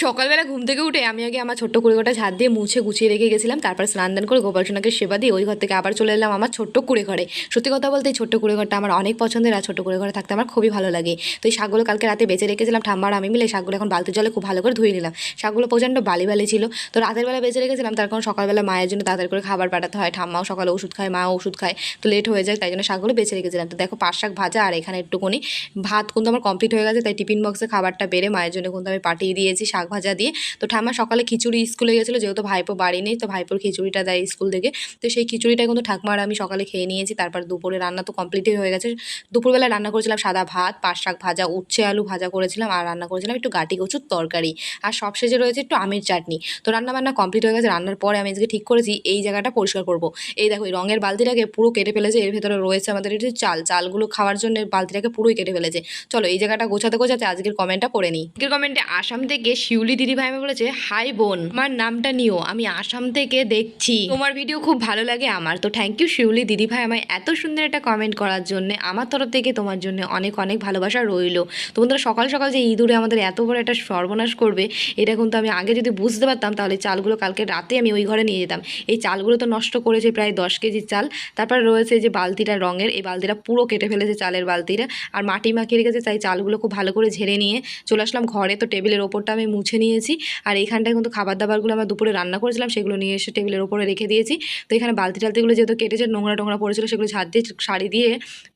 সকালবেলা ঘুম থেকে উঠে আমি আগে আমার ছোট্ট কুড়েঘরটা ঝাড় দিয়ে মুছে গুছিয়ে রেখে গেছিলাম। তারপর স্নান দান করে গোপাল সোনাকে সেবা দিয়ে ওই ঘর থেকে আবার চলে এলাম আমার ছোট্ট কুড়ে ঘরে। সত্যি কথা বলতে এই ছোট্ট কুড়ে ঘরটা আমার অনেক পছন্দের, আর ছোট্ট কুড়ে ঘরে থাকতে আমার খুবই ভালো লাগে। তো এই শাকগুলো কালকে রাতে বেঁচে রেখেছিলাম, ঠাম্মার আমি মিলে শাকগুলো এখন বালতির জলে খুব ভালো করে ধুয়ে নিলাম। শাকগুলো প্রচণ্ড বালি বালি ছিল, তো রাতের বেলা বেঁচে রেখেছিলাম, তার কারণ সকালবেলা মায়ের জন্য তাড়াতাড়ি করে খাবার পাঠাতে হয়। ঠাম্মাও সকালে ওষুধ খায়, মাও ওষুধ খায়, তো লেট হয়ে যায়, তাই জন্য শাকগুলো বেঁচে রেখেছিলাম। তো দেখো পাট শাক ভাজা আর এখানে একটুখানি ভাত কিন্তু আমার কমপ্লিট হয়ে গেছে, তাই টিফিন বক্সে খাবারটা বেড়ে মায়ের জন্য কিন্তু আমি পাঠিয়ে দিয়েছি শাক ভাজা দিয়ে। তো ঠাম্মা সকালে খিচুড়ি স্কুলে গেছিলো, যেহেতু ভাইপো বাড়ি নেই, তো ভাইপোর খিচুড়িটা দেয় স্কুল থেকে। তো সেই খিচুড়িটা কিন্তু ঠাকুমার আমি সকালে খেয়ে নিয়েছি। তারপর দুপুরে রান্না তো কমপ্লিটই হয়ে গেছে। দুপুরবেলা রান্না করেছিলাম সাদা ভাত, পাট শাক ভাজা, উচ্ছে আলু ভাজা করেছিলাম, আর রান্না করেছিলাম একটু গাটি কচুর তরকারি, আর সবশেষে রয়েছে একটু আমের চাটনি। তো রান্না বান্না কমপ্লিট হয়ে গেছে। রান্নার পরে আমি আজকে ঠিক করেছি এই জায়গাটা পরিষ্কার করব। এই দেখো এই রঙের বালতিটাকে পুরো কেটে ফেলেছে, এর ভেতরে রয়েছে আমাদের একটু চালগুলো খাওয়ার জন্য বালতিটাকে পুরোই কেটে ফেলেছে। চলো এই জায়গাটা গোছাতে গোছাতে আজকের কমেন্টটা পড়ে নিই। আজকের কমেন্টে আসাম থেকে শিউলি দিদি ভাই আমি বলেছে, হাই বোন, আমার নামটা নিও, আমি আসাম থেকে দেখছি, তোমার ভিডিও খুব ভালো লাগে আমার। তো থ্যাংক ইউ শিউলি দিদি ভাই আমায় এত সুন্দর একটা কমেন্ট করার জন্য। আমার তরফ থেকে তোমার জন্য অনেক অনেক ভালোবাসা রইলো। তো বন্ধুরা সকাল সকাল যে ইঁদুরে আমাদের এত বড় একটা সর্বনাশ করবে, এটা কিন্তু আমি আগে যদি বুঝতে পারতাম, তাহলে চালগুলো কালকে রাতে আমি ওই ঘরে নিয়ে যেতাম। এই চালগুলো তো নষ্ট করেছে প্রায় 10 কেজি চাল। তারপর রয়েছে যে বালতিটা রঙের, এই বালতিটা পুরো কেটে ফেলেছে চালের বালতিটা, আর মাটি মাখিয়ে রেখেছে। তাই চালগুলো খুব ভালো করে ঝেড়ে নিয়ে চলে আসলাম ঘরে। তো টেবিলের ওপরটা আমি মুছে নিয়েছি, আর এইখানটায় কিন্তু খাবার দাবারগুলো আমরা দুপুরে রান্না করেছিলাম সেগুলো নিয়ে এসে টেবিলের ওপরে রেখে দিয়েছি। তো এখানে বালতি টালতিগুলো যেহেতু কেটেছে, নোংরা টোংরা পড়েছিল, সেগুলো ঝাড় দিয়ে শাড়ি দিয়ে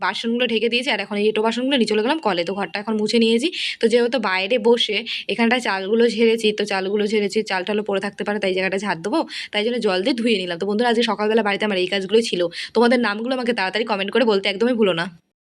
বাসনগুলো ঢেকে দিয়েছি। আর এখন এই এঁটো বাসনগুলো নিয়ে চলে গেলাম কলে। তো ঘরটা এখন মুছে নিয়েছি। তো যেহেতু বাইরে বসে এখানটায় চালগুলো ঝেড়েছি, তো চালগুলো ঝেড়েছি, চাল টালও পড়ে থাকতে পারে, তাই জায়গাটা ঝাড় দেবো, তাই জন্য জল দিয়ে ধুয়ে নিলাম। তো বন্ধুরা আজকে সকালবেলা বাড়িতে আমার এই কাজগুলোই ছিল। তোমাদের নামগুলো আমাকে তাড়াতাড়ি কমেন্ট করে বলতে একদমই ভুলো না।